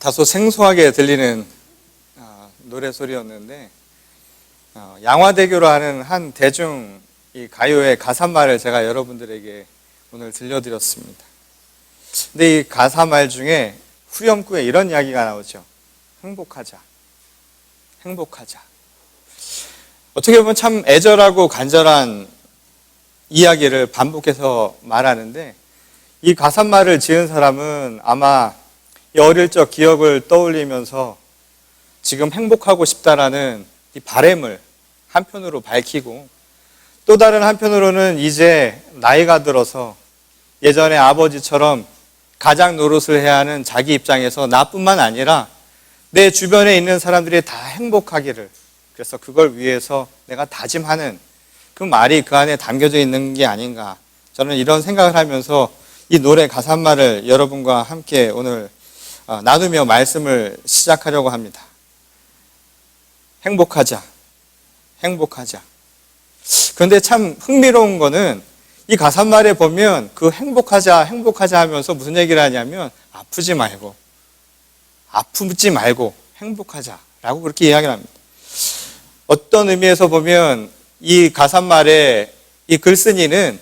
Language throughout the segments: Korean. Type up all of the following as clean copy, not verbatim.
다소 생소하게 들리는 노래 소리였는데 양화대교로 하는 한 대중 이 가요의 가사말을 제가 여러분들에게 오늘 들려드렸습니다. 근데 이 가사말 중에 후렴구에 이런 이야기가 나오죠. 행복하자. 행복하자. 어떻게 보면 참 애절하고 간절한 이야기를 반복해서 말하는데 이 가사말을 지은 사람은 아마 어릴 적 기억을 떠올리면서 지금 행복하고 싶다라는 이 바람을 한편으로 밝히고 또 다른 한편으로는 이제 나이가 들어서 예전에 아버지처럼 가장 노릇을 해야 하는 자기 입장에서 나뿐만 아니라 내 주변에 있는 사람들이 다 행복하기를, 그래서 그걸 위해서 내가 다짐하는 그 말이 그 안에 담겨져 있는 게 아닌가, 저는 이런 생각을 하면서 이 노래 가사말을 여러분과 함께 오늘 나누며 말씀을 시작하려고 합니다. 행복하자, 행복하자. 그런데 참 흥미로운 거는 이 가사말에 보면 그 행복하자, 행복하자 하면서 무슨 얘기를 하냐면 아프지 말고 행복하자라고 그렇게 이야기를 합니다. 어떤 의미에서 보면 이 가사말의 이 글쓴이는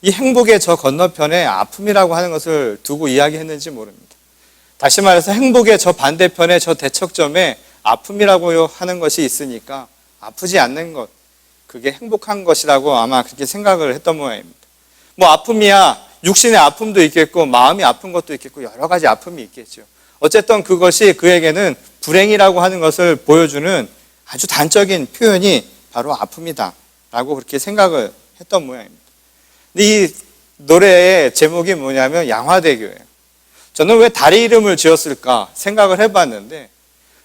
이 행복의 저 건너편에 아픔이라고 하는 것을 두고 이야기했는지 모릅니다. 다시 말해서 행복의 저 반대편에 저 대척점에 아픔이라고 하는 것이 있으니까 아프지 않는 것, 그게 행복한 것이라고 아마 그렇게 생각을 했던 모양입니다. 뭐 아픔이야 육신의 아픔도 있겠고 마음이 아픈 것도 있겠고 여러 가지 아픔이 있겠죠. 어쨌든 그것이 그에게는 불행이라고 하는 것을 보여주는 아주 단적인 표현이 바로 아픔이다 라고 그렇게 생각을 했던 모양입니다. 근데 이 노래의 제목이 뭐냐면 양화대교예요. 저는 왜 다리 이름을 지었을까 생각을 해봤는데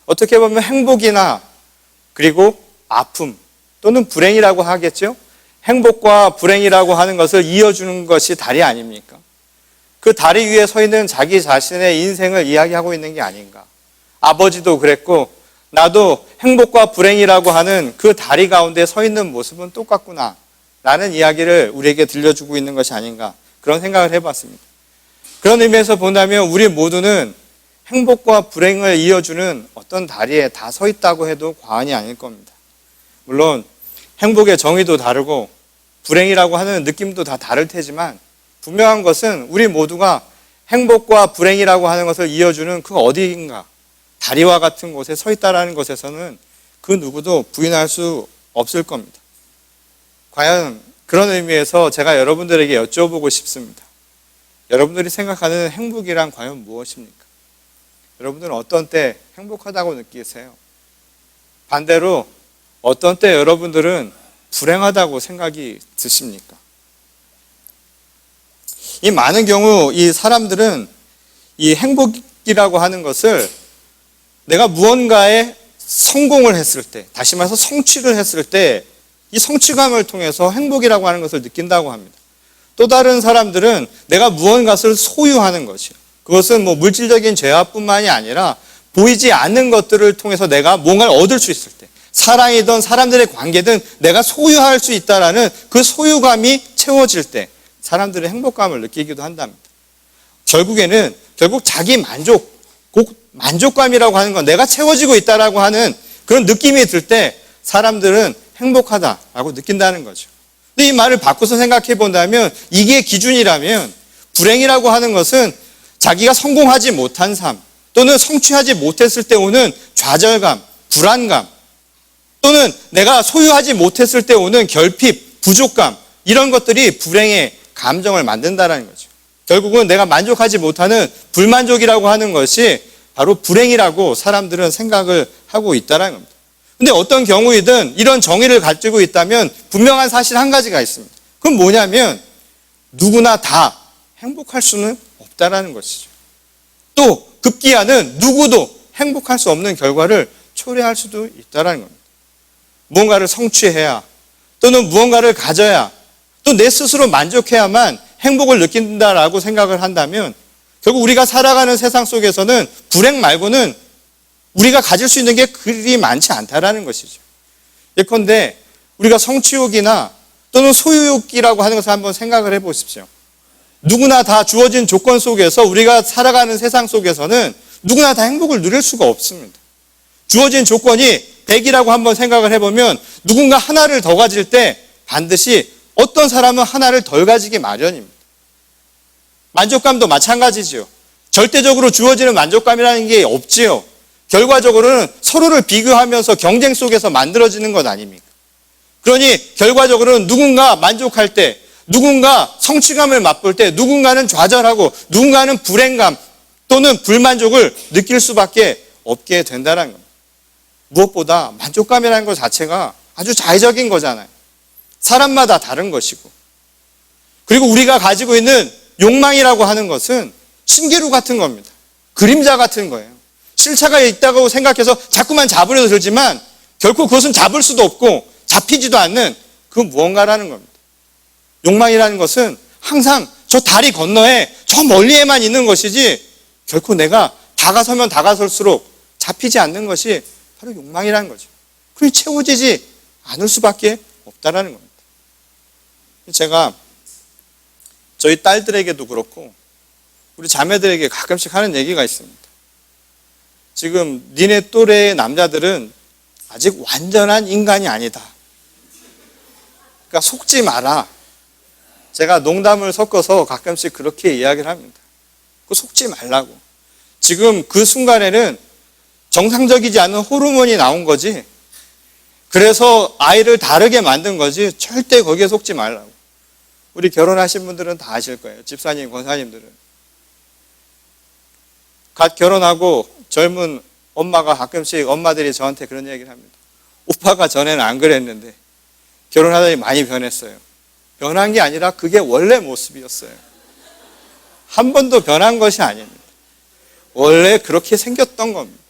어떻게 보면 행복이나 그리고 아픔 또는 불행이라고 하겠죠. 행복과 불행이라고 하는 것을 이어주는 것이 다리 아닙니까? 그 다리 위에 서 있는 자기 자신의 인생을 이야기하고 있는 게 아닌가. 아버지도 그랬고 나도 행복과 불행이라고 하는 그 다리 가운데 서 있는 모습은 똑같구나 라는 이야기를 우리에게 들려주고 있는 것이 아닌가, 그런 생각을 해봤습니다. 그런 의미에서 본다면 우리 모두는 행복과 불행을 이어주는 어떤 다리에 다 서 있다고 해도 과언이 아닐 겁니다. 물론 행복의 정의도 다르고 불행이라고 하는 느낌도 다 다를 테지만 분명한 것은 우리 모두가 행복과 불행이라고 하는 것을 이어주는 그 어디인가 다리와 같은 곳에 서 있다는 것에서는 그 누구도 부인할 수 없을 겁니다. 과연 그런 의미에서 제가 여러분들에게 여쭤보고 싶습니다. 여러분들이 생각하는 행복이란 과연 무엇입니까? 여러분들은 어떤 때 행복하다고 느끼세요? 반대로 어떤 때 여러분들은 불행하다고 생각이 드십니까? 이 많은 경우 이 사람들은 이 행복이라고 하는 것을 내가 무언가에 성공을 했을 때, 다시 말해서 성취를 했을 때 이 성취감을 통해서 행복이라고 하는 것을 느낀다고 합니다. 또 다른 사람들은 내가 무언가를 소유하는 것이요. 그것은 뭐 물질적인 재화뿐만이 아니라 보이지 않는 것들을 통해서 내가 뭔가를 얻을 수 있을 때, 사랑이든 사람들의 관계든 내가 소유할 수 있다라는 그 소유감이 채워질 때 사람들의 행복감을 느끼기도 한답니다. 결국 자기 만족감이라고 하는 건 내가 채워지고 있다라고 하는 그런 느낌이 들 때 사람들은 행복하다라고 느낀다는 거죠. 근데 이 말을 바꿔서 생각해 본다면 이게 기준이라면 불행이라고 하는 것은 자기가 성공하지 못한 삶 또는 성취하지 못했을 때 오는 좌절감, 불안감 또는 내가 소유하지 못했을 때 오는 결핍, 부족감, 이런 것들이 불행의 감정을 만든다는 거죠. 결국은 내가 만족하지 못하는 불만족이라고 하는 것이 바로 불행이라고 사람들은 생각을 하고 있다는 겁니다. 근데 어떤 경우이든 이런 정의를 가지고 있다면 분명한 사실 한 가지가 있습니다. 그건 뭐냐면 누구나 다 행복할 수는 없다라는 것이죠. 또 급기야는 누구도 행복할 수 없는 결과를 초래할 수도 있다는 겁니다. 무언가를 성취해야 또는 무언가를 가져야 또 내 스스로 만족해야만 행복을 느낀다라고 생각을 한다면 결국 우리가 살아가는 세상 속에서는 불행 말고는 우리가 가질 수 있는 게 그리 많지 않다라는 것이죠. 예컨대 우리가 성취욕이나 또는 소유욕이라고 하는 것을 한번 생각을 해보십시오. 누구나 다 주어진 조건 속에서 우리가 살아가는 세상 속에서는 누구나 다 행복을 누릴 수가 없습니다. 주어진 조건이 100이라고 한번 생각을 해보면 누군가 하나를 더 가질 때 반드시 어떤 사람은 하나를 덜 가지기 마련입니다. 만족감도 마찬가지지요. 절대적으로 주어지는 만족감이라는 게 없지요. 결과적으로는 서로를 비교하면서 경쟁 속에서 만들어지는 것 아닙니까? 그러니 결과적으로는 누군가 만족할 때, 누군가 성취감을 맛볼 때, 누군가는 좌절하고 누군가는 불행감 또는 불만족을 느낄 수밖에 없게 된다는 겁니다. 무엇보다 만족감이라는 것 자체가 아주 자의적인 거잖아요. 사람마다 다른 것이고, 그리고 우리가 가지고 있는 욕망이라고 하는 것은 신기루 같은 겁니다. 그림자 같은 거예요. 실체가 있다고 생각해서 자꾸만 잡으려고 들지만 결코 그것은 잡을 수도 없고 잡히지도 않는 그 무언가라는 겁니다. 욕망이라는 것은 항상 저 다리 건너에 저 멀리에만 있는 것이지 결코 내가 다가서면 다가설수록 잡히지 않는 것이 바로 욕망이라는 거죠. 그게 채워지지 않을 수밖에 없다라는 겁니다. 제가 저희 딸들에게도 그렇고 우리 자매들에게 가끔씩 하는 얘기가 있습니다. 지금 니네 또래의 남자들은 아직 완전한 인간이 아니다. 그러니까 속지 마라. 제가 농담을 섞어서 가끔씩 그렇게 이야기를 합니다. 그 속지 말라고. 지금 그 순간에는 정상적이지 않은 호르몬이 나온 거지. 그래서 아이를 다르게 만든 거지. 절대 거기에 속지 말라고. 우리 결혼하신 분들은 다 아실 거예요. 집사님, 권사님들은. 갓 결혼하고 젊은 엄마가 가끔씩 엄마들이 저한테 그런 얘기를 합니다. 오빠가 전에는 안 그랬는데 결혼하더니 많이 변했어요. 변한 게 아니라 그게 원래 모습이었어요. 한 번도 변한 것이 아닙니다. 원래 그렇게 생겼던 겁니다.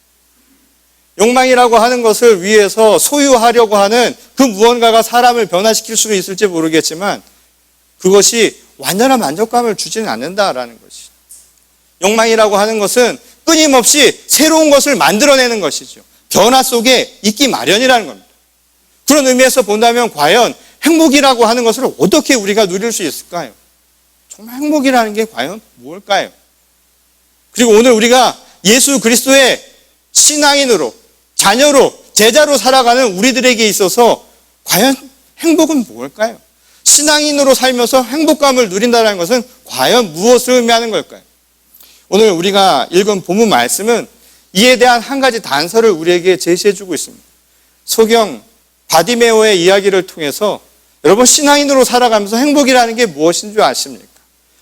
욕망이라고 하는 것을 위해서 소유하려고 하는 그 무언가가 사람을 변화시킬 수는 있을지 모르겠지만 그것이 완전한 만족감을 주지는 않는다라는 것이. 욕망이라고 하는 것은 끊임없이 새로운 것을 만들어내는 것이죠. 변화 속에 있기 마련이라는 겁니다. 그런 의미에서 본다면 과연 행복이라고 하는 것을 어떻게 우리가 누릴 수 있을까요? 정말 행복이라는 게 과연 무엇일까요? 그리고 오늘 우리가 예수 그리스도의 신앙인으로, 자녀로, 제자로 살아가는 우리들에게 있어서 과연 행복은 무엇일까요? 신앙인으로 살면서 행복감을 누린다는 것은 과연 무엇을 의미하는 걸까요? 오늘 우리가 읽은 본문 말씀은 이에 대한 한 가지 단서를 우리에게 제시해주고 있습니다. 소경 바디메오의 이야기를 통해서 여러분 신앙인으로 살아가면서 행복이라는 게 무엇인 줄 아십니까?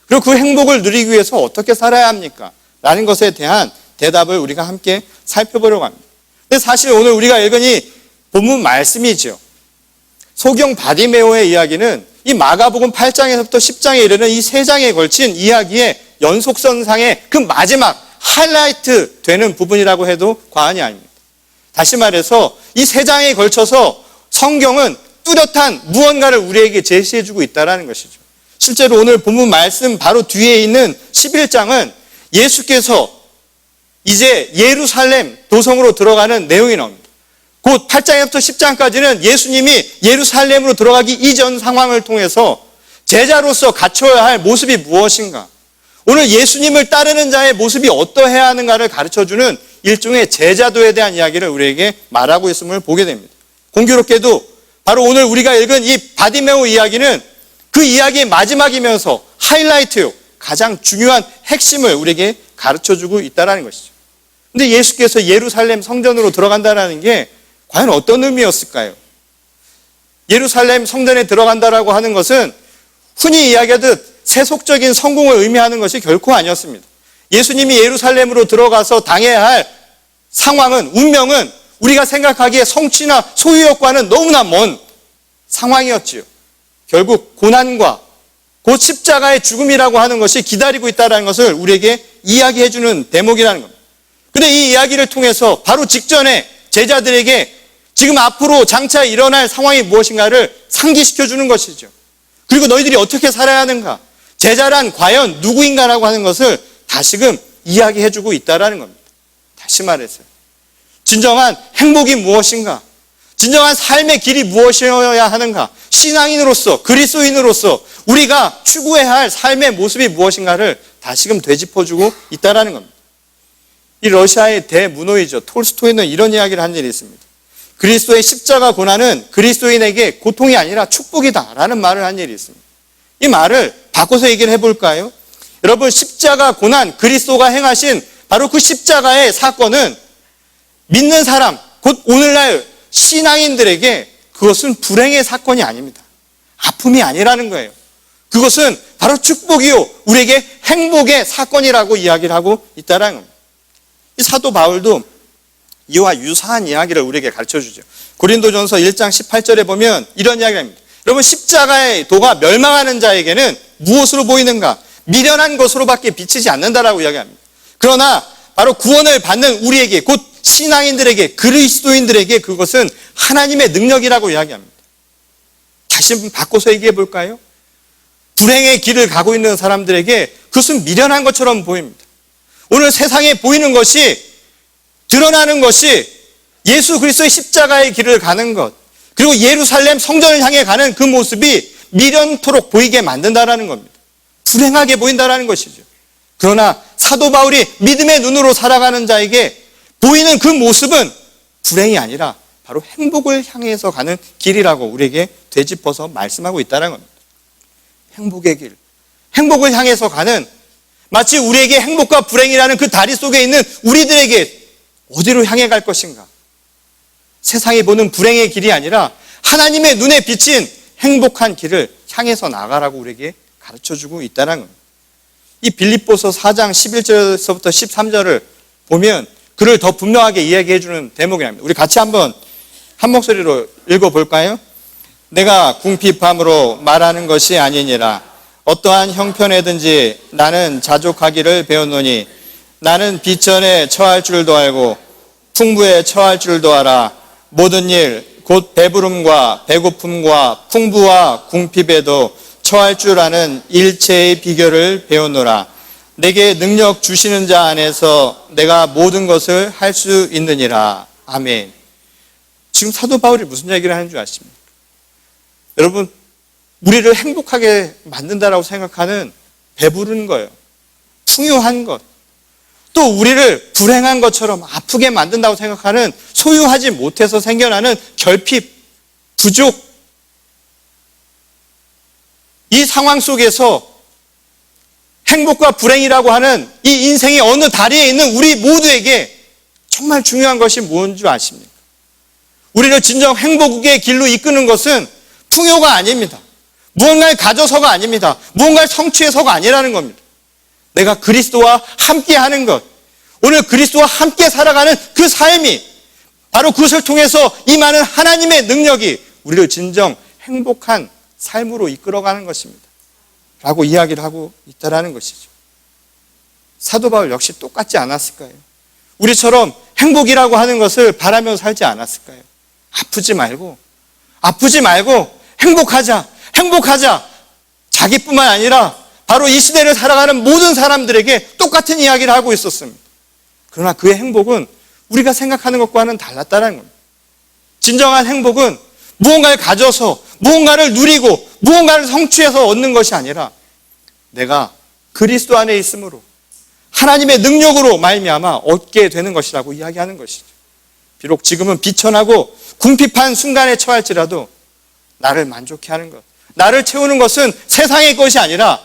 그리고 그 행복을 누리기 위해서 어떻게 살아야 합니까? 라는 것에 대한 대답을 우리가 함께 살펴보려고 합니다. 근데 사실 오늘 우리가 읽은 이 본문 말씀이죠. 소경 바디메오의 이야기는 이 마가복음 8장에서부터 10장에 이르는 이 3장에 걸친 이야기의 연속선상의 그 마지막 하이라이트 되는 부분이라고 해도 과언이 아닙니다. 다시 말해서 이 3장에 걸쳐서 성경은 뚜렷한 무언가를 우리에게 제시해주고 있다는 것이죠. 실제로 오늘 본문 말씀 바로 뒤에 있는 11장은 예수께서 이제 예루살렘 도성으로 들어가는 내용이 나옵니다. 곧 8장부터 10장까지는 예수님이 예루살렘으로 들어가기 이전 상황을 통해서 제자로서 갖춰야 할 모습이 무엇인가, 오늘 예수님을 따르는 자의 모습이 어떠해야 하는가를 가르쳐주는 일종의 제자도에 대한 이야기를 우리에게 말하고 있음을 보게 됩니다. 공교롭게도 바로 오늘 우리가 읽은 이 바디메오 이야기는 그 이야기의 마지막이면서 하이라이트요, 가장 중요한 핵심을 우리에게 가르쳐주고 있다는 것이죠. 근데 예수께서 예루살렘 성전으로 들어간다는 게 과연 어떤 의미였을까요? 예루살렘 성전에 들어간다라고 하는 것은 흔히 이야기하듯 세속적인 성공을 의미하는 것이 결코 아니었습니다. 예수님이 예루살렘으로 들어가서 당해야 할 상황은, 운명은 우리가 생각하기에 성취나 소유욕과는 너무나 먼 상황이었지요. 결국 고난과 곧 십자가의 죽음이라고 하는 것이 기다리고 있다는 것을 우리에게 이야기해주는 대목이라는 겁니다. 그런데 이 이야기를 통해서 바로 직전에 제자들에게 지금 앞으로 장차 일어날 상황이 무엇인가를 상기시켜주는 것이죠. 그리고 너희들이 어떻게 살아야 하는가, 제자란 과연 누구인가라고 하는 것을 다시금 이야기해주고 있다는 겁니다. 다시 말해서 진정한 행복이 무엇인가, 진정한 삶의 길이 무엇이어야 하는가, 신앙인으로서, 그리스도인으로서 우리가 추구해야 할 삶의 모습이 무엇인가를 다시금 되짚어주고 있다는 겁니다. 이 러시아의 대문호이죠. 톨스토이는 이런 이야기를 한 일이 있습니다. 그리스도의 십자가 고난은 그리스도인에게 고통이 아니라 축복이다라는 말을 한 일이 있습니다. 이 말을 바꿔서 얘기를 해볼까요? 여러분, 십자가 고난, 그리스도가 행하신 바로 그 십자가의 사건은 믿는 사람, 곧 오늘날 신앙인들에게 그것은 불행의 사건이 아닙니다. 아픔이 아니라는 거예요. 그것은 바로 축복이요, 우리에게 행복의 사건이라고 이야기를 하고 있다는 겁니다. 이 사도 바울도 이와 유사한 이야기를 우리에게 가르쳐주죠. 고린도전서 1장 18절에 보면 이런 이야기를 합니다. 여러분, 십자가의 도가 멸망하는 자에게는 무엇으로 보이는가? 미련한 것으로밖에 비치지 않는다라고 이야기합니다. 그러나 바로 구원을 받는 우리에게, 곧 신앙인들에게, 그리스도인들에게 그것은 하나님의 능력이라고 이야기합니다. 다시 한번 바꿔서 얘기해 볼까요? 불행의 길을 가고 있는 사람들에게 그것은 미련한 것처럼 보입니다. 오늘 세상에 보이는 것이, 드러나는 것이 예수 그리스도의 십자가의 길을 가는 것, 그리고 예루살렘 성전을 향해 가는 그 모습이 미련토록 보이게 만든다라는 겁니다. 불행하게 보인다라는 것이죠. 그러나 사도 바울이 믿음의 눈으로 살아가는 자에게 보이는 그 모습은 불행이 아니라 바로 행복을 향해서 가는 길이라고 우리에게 되짚어서 말씀하고 있다는 겁니다. 행복의 길, 행복을 향해서 가는, 마치 우리에게 행복과 불행이라는 그 다리 속에 있는 우리들에게 어디로 향해 갈 것인가? 세상이 보는 불행의 길이 아니라 하나님의 눈에 비친 행복한 길을 향해서 나가라고 우리에게 가르쳐주고 있다는 겁니다. 이 빌립보서 4장 11절에서부터 13절을 보면 그를 더 분명하게 이야기해 주는 대목이랍니다. 우리 같이 한번 한 목소리로 읽어볼까요? 내가 궁핍함으로 말하는 것이 아니니라. 어떠한 형편에든지 나는 자족하기를 배웠노니 나는 비천에 처할 줄도 알고 풍부에 처할 줄도 알아. 모든 일 곧 배부름과 배고픔과 풍부와 궁핍에도 처할 줄 아는 일체의 비결을 배우노라. 내게 능력 주시는 자 안에서 내가 모든 것을 할 수 있느니라. 아멘. 지금 사도 바울이 무슨 얘기를 하는 줄 아십니까? 여러분, 우리를 행복하게 만든다라고 생각하는 배부른 거예요. 풍요한 것. 또 우리를 불행한 것처럼 아프게 만든다고 생각하는 소유하지 못해서 생겨나는 결핍, 부족. 이 상황 속에서 행복과 불행이라고 하는 이 인생의 어느 다리에 있는 우리 모두에게 정말 중요한 것이 무엇인 줄 아십니까? 우리를 진정 행복의 길로 이끄는 것은 풍요가 아닙니다. 무언가를 가져서가 아닙니다. 무언가를 성취해서가 아니라는 겁니다. 내가 그리스도와 함께 하는 것, 오늘 그리스도와 함께 살아가는 그 삶이 바로 그것을 통해서 임하는 하나님의 능력이 우리를 진정 행복한 삶으로 이끌어가는 것입니다. 라고 이야기를 하고 있다는 것이죠. 사도 바울 역시 똑같지 않았을까요? 우리처럼 행복이라고 하는 것을 바라며 살지 않았을까요? 아프지 말고 행복하자. 자기뿐만 아니라 바로 이 시대를 살아가는 모든 사람들에게 똑같은 이야기를 하고 있었습니다. 그러나 그의 행복은 우리가 생각하는 것과는 달랐다는 겁니다. 진정한 행복은 무언가를 가져서, 무언가를 누리고, 무언가를 성취해서 얻는 것이 아니라 내가 그리스도 안에 있으므로 하나님의 능력으로 말미암아 얻게 되는 것이라고 이야기하는 것이죠. 비록 지금은 비천하고 궁핍한 순간에 처할지라도 나를 만족해 하는 것, 나를 채우는 것은 세상의 것이 아니라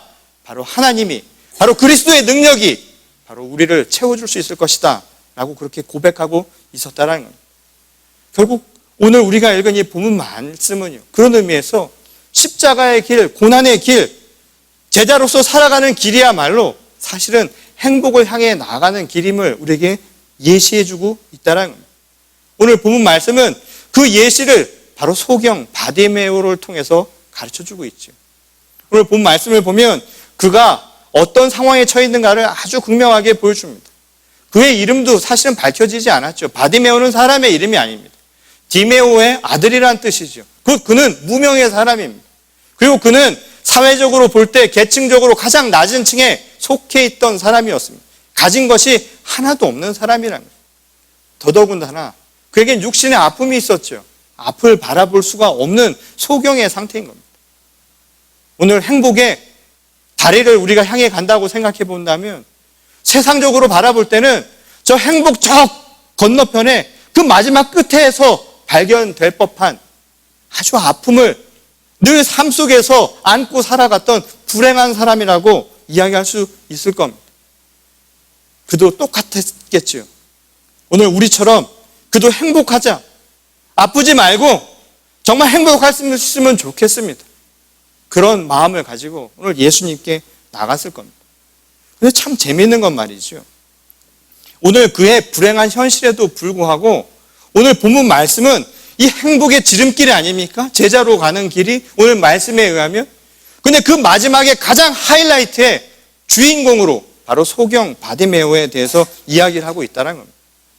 바로 하나님이, 바로 그리스도의 능력이 바로 우리를 채워줄 수 있을 것이다 라고 그렇게 고백하고 있었다는 겁니다. 결국 오늘 우리가 읽은 이 본문 말씀은요, 그런 의미에서 십자가의 길, 고난의 길, 제자로서 살아가는 길이야말로 사실은 행복을 향해 나아가는 길임을 우리에게 예시해주고 있다는 겁니다. 오늘 본문 말씀은 그 예시를 바로 소경 바디메오를 통해서 가르쳐주고 있죠. 오늘 본 말씀을 보면 그가 어떤 상황에 처해 있는가를 아주 극명하게 보여줍니다. 그의 이름도 사실은 밝혀지지 않았죠. 바디메오는 사람의 이름이 아닙니다. 디메오의 아들이란 뜻이죠. 그는 무명의 사람입니다. 그리고 그는 사회적으로 볼 때 계층적으로 가장 낮은 층에 속해 있던 사람이었습니다. 가진 것이 하나도 없는 사람이라는 거예요. 더더군다나 그에겐 육신의 아픔이 있었죠. 앞을 바라볼 수가 없는 소경의 상태인 겁니다. 오늘 행복의 다리를 우리가 향해 간다고 생각해 본다면 세상적으로 바라볼 때는 저 행복 저 건너편에 그 마지막 끝에서 발견될 법한 아주 아픔을 늘 삶 속에서 안고 살아갔던 불행한 사람이라고 이야기할 수 있을 겁니다. 그도 똑같았겠지요. 오늘 우리처럼 그도 행복하자, 아프지 말고 정말 행복할 수 있으면 좋겠습니다. 그런 마음을 가지고 오늘 예수님께 나갔을 겁니다. 근데 참 재미있는 건 말이죠. 오늘 그의 불행한 현실에도 불구하고 오늘 본문 말씀은 이 행복의 지름길이 아닙니까? 제자로 가는 길이 오늘 말씀에 의하면. 근데 그 마지막에 가장 하이라이트의 주인공으로 바로 소경 바디메오에 대해서 이야기를 하고 있다는 겁니다.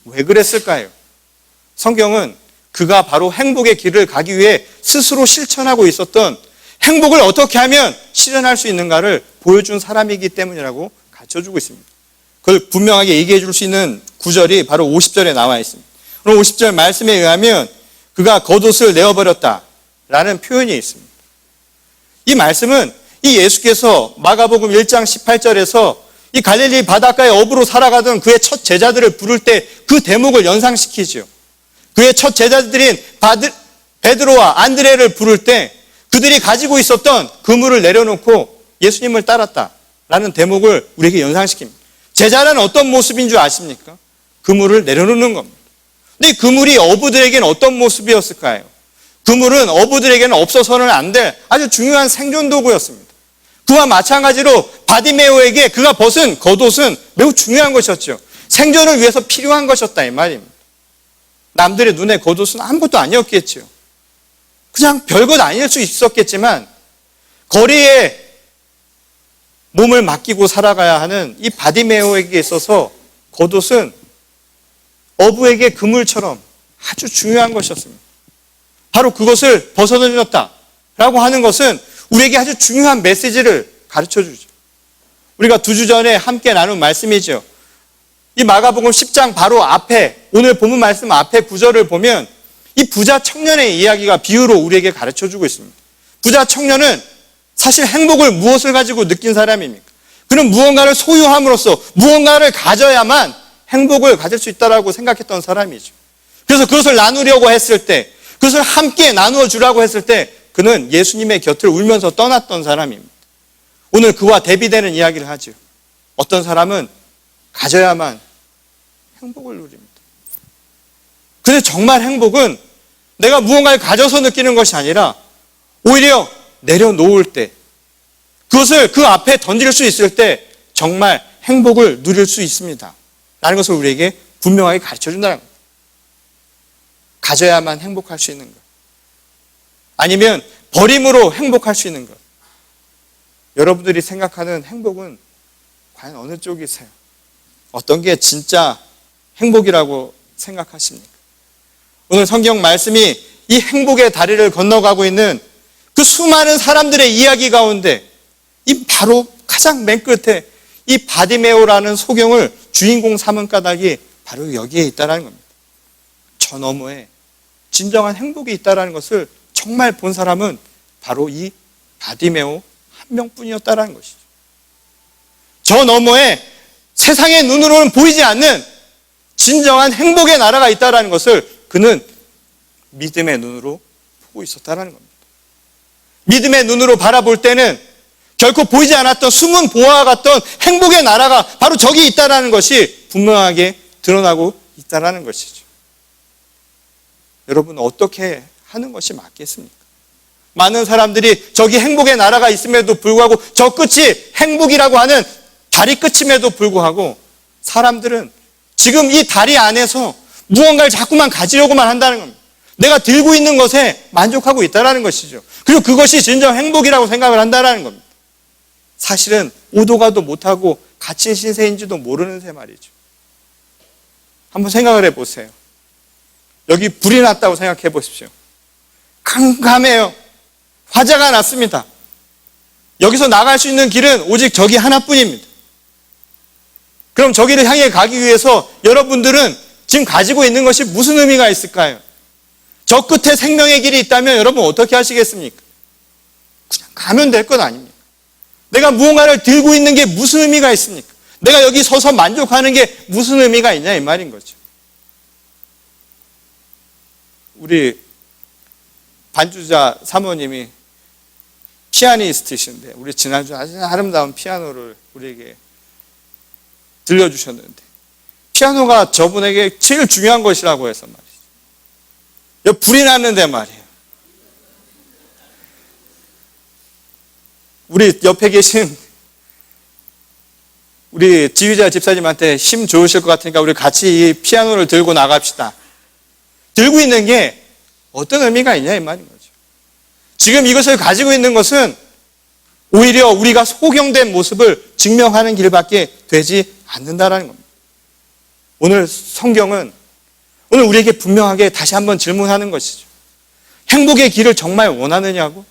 왜 그랬을까요? 성경은 그가 바로 행복의 길을 가기 위해 스스로 실천하고 있었던 행복을 어떻게 하면 실현할 수 있는가를 보여준 사람이기 때문이라고 가르쳐주고 있습니다. 그걸 분명하게 얘기해 줄 수 있는 구절이 바로 50절에 나와 있습니다. 오늘 50절 말씀에 의하면 그가 겉옷을 내어버렸다라는 표현이 있습니다. 이 말씀은 이 예수께서 마가복음 1장 18절에서 이 갈릴리 바닷가에 어부로 살아가던 그의 첫 제자들을 부를 때 그 대목을 연상시키죠. 그의 첫 제자들인 베드로와 안드레를 부를 때 그들이 가지고 있었던 그물을 내려놓고 예수님을 따랐다라는 대목을 우리에게 연상시킵니다. 제자라는 어떤 모습인 줄 아십니까? 그물을 내려놓는 겁니다. 근데 그물이 어부들에게는 어떤 모습이었을까요? 그물은 어부들에게는 없어서는 안 될 아주 중요한 생존 도구였습니다. 그와 마찬가지로 바디메오에게 그가 벗은 겉옷은 매우 중요한 것이었죠. 생존을 위해서 필요한 것이었다 이 말입니다. 남들의 눈에 겉옷은 아무것도 아니었겠죠. 그냥 별것 아닐 수 있었겠지만 거리에 몸을 맡기고 살아가야 하는 이 바디메오에게 있어서 겉옷은 어부에게 그물처럼 아주 중요한 것이었습니다. 바로 그것을 벗어던졌다라고 하는 것은 우리에게 아주 중요한 메시지를 가르쳐주죠. 우리가 2주 전에 함께 나눈 말씀이죠. 이 마가복음 10장 바로 앞에 오늘 본문 말씀 앞에 구절을 보면 이 부자 청년의 이야기가 비유로 우리에게 가르쳐주고 있습니다. 부자 청년은 사실 행복을 무엇을 가지고 느낀 사람입니까? 그는 무언가를 소유함으로써 무언가를 가져야만 행복을 가질 수 있다라고 생각했던 사람이죠. 그래서 그것을 나누려고 했을 때, 그것을 함께 나누어 주라고 했을 때 그는 예수님의 곁을 울면서 떠났던 사람입니다. 오늘 그와 대비되는 이야기를 하죠. 어떤 사람은 가져야만 행복을 누립니다. 근데 정말 행복은 내가 무언가를 가져서 느끼는 것이 아니라 오히려 내려놓을 때, 그것을 그 앞에 던질 수 있을 때 정말 행복을 누릴 수 있습니다. 라는 것을 우리에게 분명하게 가르쳐준다는 겁니다. 가져야만 행복할 수 있는 것. 아니면 버림으로 행복할 수 있는 것. 여러분들이 생각하는 행복은 과연 어느 쪽이세요? 어떤 게 진짜 행복이라고 생각하십니까? 오늘 성경 말씀이 이 행복의 다리를 건너가고 있는 그 수많은 사람들의 이야기 가운데 이 바로 가장 맨 끝에 이 바디메오라는 소경을 주인공 삼은 까닭이 바로 여기에 있다는 겁니다. 저 너머에 진정한 행복이 있다는 것을 정말 본 사람은 바로 이 바디메오 한 명뿐이었다는 것이죠. 저 너머에 세상의 눈으로는 보이지 않는 진정한 행복의 나라가 있다는 것을 그는 믿음의 눈으로 보고 있었다는 겁니다. 믿음의 눈으로 바라볼 때는 결코 보이지 않았던 숨은 보화와 같던 행복의 나라가 바로 저기 있다는 것이 분명하게 드러나고 있다는 것이죠. 여러분 어떻게 하는 것이 맞겠습니까? 많은 사람들이 저기 행복의 나라가 있음에도 불구하고 저 끝이 행복이라고 하는 다리 끝임에도 불구하고 사람들은 지금 이 다리 안에서 무언가를 자꾸만 가지려고만 한다는 겁니다. 내가 들고 있는 것에 만족하고 있다는 것이죠. 그리고 그것이 진정 행복이라고 생각을 한다는 겁니다. 사실은 오도 가도 못하고 갇힌 신세인지도 모르는 새 말이죠. 한번 생각을 해보세요. 여기 불이 났다고 생각해 보십시오. 캄캄해요. 화재가 났습니다. 여기서 나갈 수 있는 길은 오직 저기 하나뿐입니다. 그럼 저기를 향해 가기 위해서 여러분들은 지금 가지고 있는 것이 무슨 의미가 있을까요? 저 끝에 생명의 길이 있다면 여러분 어떻게 하시겠습니까? 그냥 가면 될 것 아닙니까? 내가 무언가를 들고 있는 게 무슨 의미가 있습니까? 내가 여기 서서 만족하는 게 무슨 의미가 있냐 이 말인 거죠. 우리 반주자 사모님이 피아니스트이신데 우리 지난주 아주 아름다운 피아노를 우리에게 들려주셨는데 피아노가 저분에게 제일 중요한 것이라고 해서 말이죠. 불이 났는데 말이에요. 우리 옆에 계신 우리 지휘자 집사님한테 힘 좋으실 것 같으니까 우리 같이 이 피아노를 들고 나갑시다. 들고 있는 게 어떤 의미가 있냐 이 말인 거죠. 지금 이것을 가지고 있는 것은 오히려 우리가 소경된 모습을 증명하는 길밖에 되지 않는다라는 겁니다. 오늘 성경은 오늘 우리에게 분명하게 다시 한번 질문하는 것이죠. 행복의 길을 정말 원하느냐고?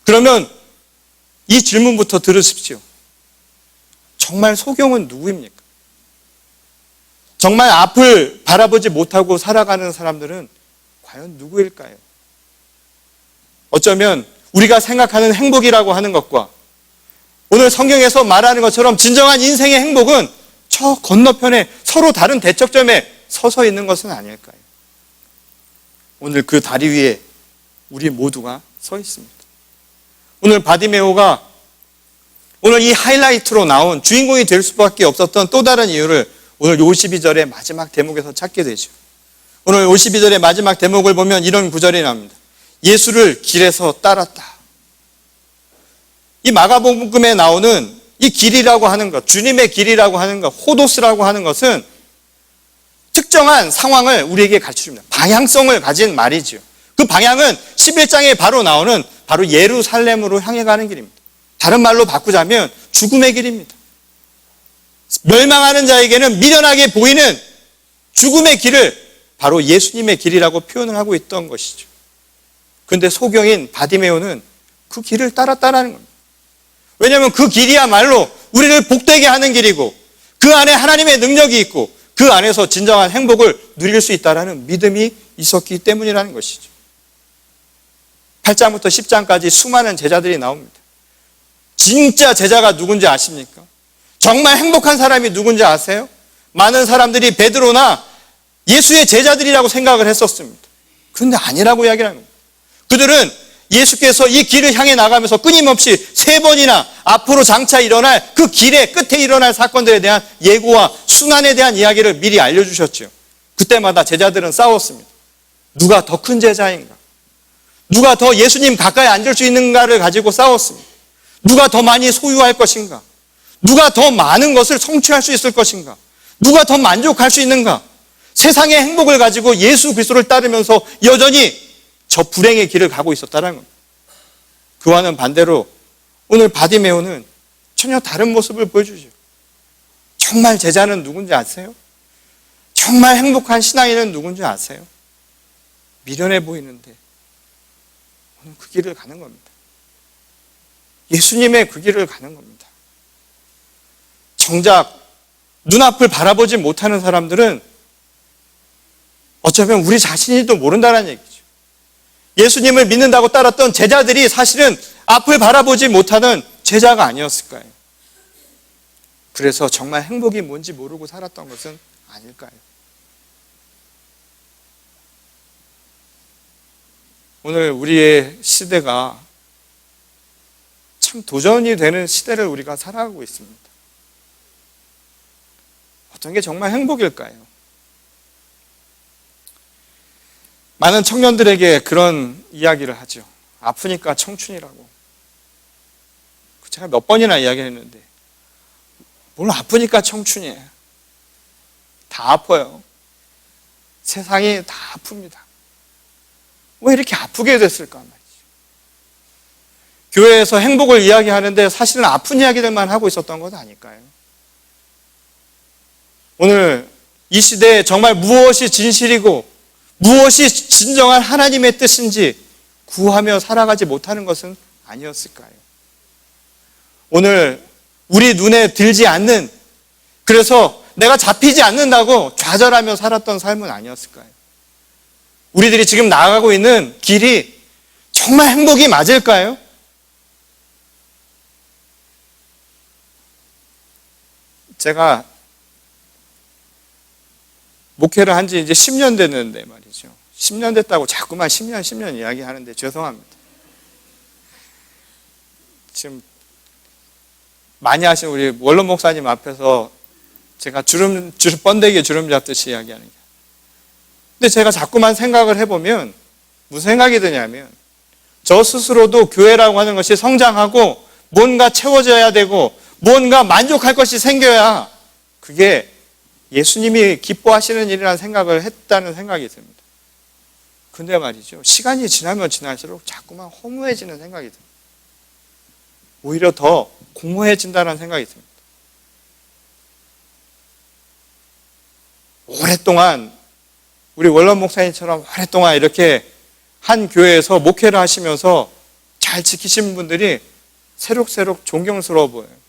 그러면 이 질문부터 들으십시오. 정말 소경은 누구입니까? 정말 앞을 바라보지 못하고 살아가는 사람들은 과연 누구일까요? 어쩌면 우리가 생각하는 행복이라고 하는 것과 오늘 성경에서 말하는 것처럼 진정한 인생의 행복은 저 건너편에 서로 다른 대척점에 서서 있는 것은 아닐까요? 오늘 그 다리 위에 우리 모두가 서 있습니다. 오늘 바디메오가 오늘 이 하이라이트로 나온 주인공이 될 수밖에 없었던 또 다른 이유를 오늘 52절의 마지막 대목에서 찾게 되죠. 오늘 52절의 마지막 대목을 보면 이런 구절이 나옵니다. 예수를 길에서 따랐다. 이 마가복음에 나오는 이 길이라고 하는 것, 주님의 길이라고 하는 것, 호도스라고 하는 것은 특정한 상황을 우리에게 가르쳐줍니다. 방향성을 가진 말이죠. 그 방향은 11장에 바로 나오는 바로 예루살렘으로 향해 가는 길입니다. 다른 말로 바꾸자면 죽음의 길입니다. 멸망하는 자에게는 미련하게 보이는 죽음의 길을 바로 예수님의 길이라고 표현을 하고 있던 것이죠. 그런데 소경인 바디메오는 그 길을 따랐다는 겁니다. 왜냐하면 그 길이야말로 우리를 복되게 하는 길이고 그 안에 하나님의 능력이 있고 그 안에서 진정한 행복을 누릴 수 있다는 믿음이 있었기 때문이라는 것이죠. 8장부터 10장까지 수많은 제자들이 나옵니다. 진짜 제자가 누군지 아십니까? 정말 행복한 사람이 누군지 아세요? 많은 사람들이 베드로나 예수의 제자들이라고 생각을 했었습니다. 그런데 아니라고 이야기를 합니다. 그들은 예수께서 이 길을 향해 나가면서 끊임없이 3번이나 앞으로 장차 일어날 그 길의 끝에 일어날 사건들에 대한 예고와 순환에 대한 이야기를 미리 알려주셨죠. 그때마다 제자들은 싸웠습니다. 누가 더 큰 제자인가? 누가 더 예수님 가까이 앉을 수 있는가를 가지고 싸웠습니다. 누가 더 많이 소유할 것인가? 누가 더 많은 것을 성취할 수 있을 것인가? 누가 더 만족할 수 있는가? 세상의 행복을 가지고 예수 그리스도를 따르면서 여전히 저 불행의 길을 가고 있었다는 겁니다. 그와는 반대로 오늘 바디메오는 전혀 다른 모습을 보여주죠. 정말 제자는 누군지 아세요? 정말 행복한 신앙인은 누군지 아세요? 미련해 보이는데 오늘 그 길을 가는 겁니다. 예수님의 그 길을 가는 겁니다. 정작 눈앞을 바라보지 못하는 사람들은 어쩌면 우리 자신이도 모른다는 얘기죠. 예수님을 믿는다고 따랐던 제자들이 사실은 앞을 바라보지 못하는 제자가 아니었을까요? 그래서 정말 행복이 뭔지 모르고 살았던 것은 아닐까요? 오늘 우리의 시대가 참 도전이 되는 시대를 우리가 살아가고 있습니다. 어떤 게 정말 행복일까요? 많은 청년들에게 그런 이야기를 하죠. 아프니까 청춘이라고. 제가 몇 번이나 이야기를 했는데 뭘 아프니까 청춘이에요. 다 아파요. 세상이 다 아픕니다. 왜 이렇게 아프게 됐을까 말이죠. 교회에서 행복을 이야기하는데 사실은 아픈 이야기들만 하고 있었던 것 아닐까요? 오늘 이 시대에 정말 무엇이 진실이고 무엇이 진정한 하나님의 뜻인지 구하며 살아가지 못하는 것은 아니었을까요? 오늘 우리 눈에 들지 않는, 그래서 내가 잡히지 않는다고 좌절하며 살았던 삶은 아니었을까요? 우리들이 지금 나아가고 있는 길이 정말 행복이 맞을까요? 제가 목회를 한 지 이제 10년 됐는데 말이죠. 10년 됐다고 자꾸만 10년 이야기하는데 죄송합니다. 지금 많이 하시는 우리 원로 목사님 앞에서 제가 번데기에 주름 잡듯이 이야기하는 게. 근데 제가 자꾸만 생각을 해보면 무슨 생각이 드냐면 저 스스로도 교회라고 하는 것이 성장하고 뭔가 채워져야 되고 뭔가 만족할 것이 생겨야 그게 예수님이 기뻐하시는 일이라는 생각을 했다는 생각이 듭니다. 근데 말이죠. 시간이 지나면 지날수록 자꾸만 허무해지는 생각이 듭니다. 오히려 더 공허해진다는 생각이 듭니다. 오랫동안 우리 원로 목사님처럼 오랫동안 이렇게 한 교회에서 목회를 하시면서 잘 지키신 분들이 새록새록 존경스러워 보여요.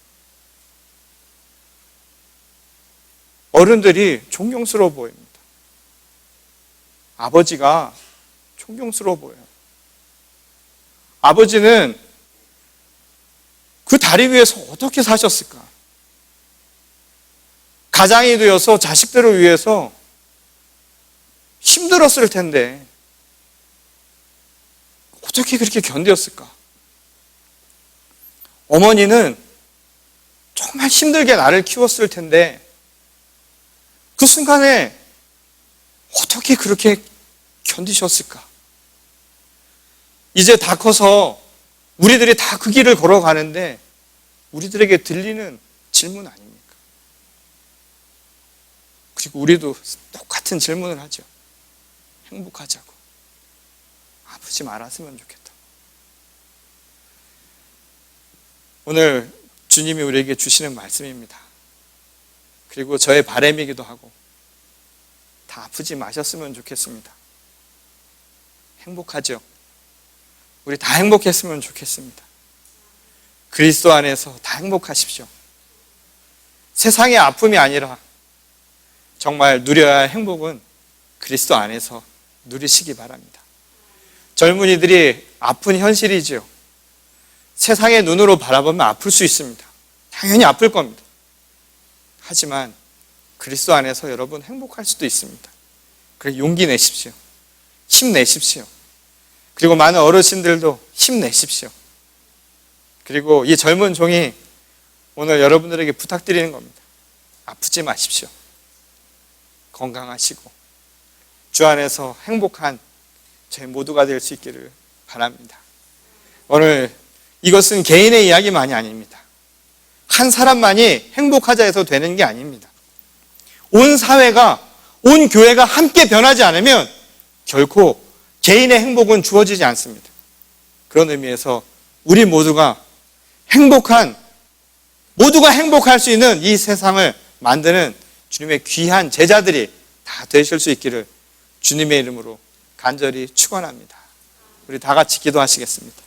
어른들이 존경스러워 보입니다. 아버지가 존경스러워 보여요. 아버지는 그 다리 위에서 어떻게 사셨을까? 가장이 되어서 자식들을 위해서 힘들었을 텐데 어떻게 그렇게 견뎠을까? 어머니는 정말 힘들게 나를 키웠을 텐데 그 순간에 어떻게 그렇게 견디셨을까? 이제 다 커서 우리들이 다 그 길을 걸어가는데 우리들에게 들리는 질문 아닙니까? 그리고 우리도 똑같은 질문을 하죠. 행복하자고. 아프지 말았으면 좋겠다. 오늘 주님이 우리에게 주시는 말씀입니다. 그리고 저의 바람이기도 하고 다 아프지 마셨으면 좋겠습니다. 행복하죠? 우리 다 행복했으면 좋겠습니다. 그리스도 안에서 다 행복하십시오. 세상의 아픔이 아니라 정말 누려야 할 행복은 그리스도 안에서 누리시기 바랍니다. 젊은이들이 아픈 현실이죠. 세상의 눈으로 바라보면 아플 수 있습니다. 당연히 아플 겁니다. 하지만 그리스도 안에서 여러분 행복할 수도 있습니다. 그래서 용기 내십시오. 힘내십시오. 그리고 많은 어르신들도 힘내십시오. 그리고 이 젊은 종이 오늘 여러분들에게 부탁드리는 겁니다. 아프지 마십시오. 건강하시고 주 안에서 행복한 저희 모두가 될 수 있기를 바랍니다. 오늘 이것은 개인의 이야기만이 아닙니다. 한 사람만이 행복하자 해서 되는 게 아닙니다. 온 사회가, 온 교회가 함께 변하지 않으면 결코 개인의 행복은 주어지지 않습니다. 그런 의미에서 우리 모두가 행복할 수 있는 이 세상을 만드는 주님의 귀한 제자들이 다 되실 수 있기를 주님의 이름으로 간절히 축원합니다. 우리 다 같이 기도하시겠습니다.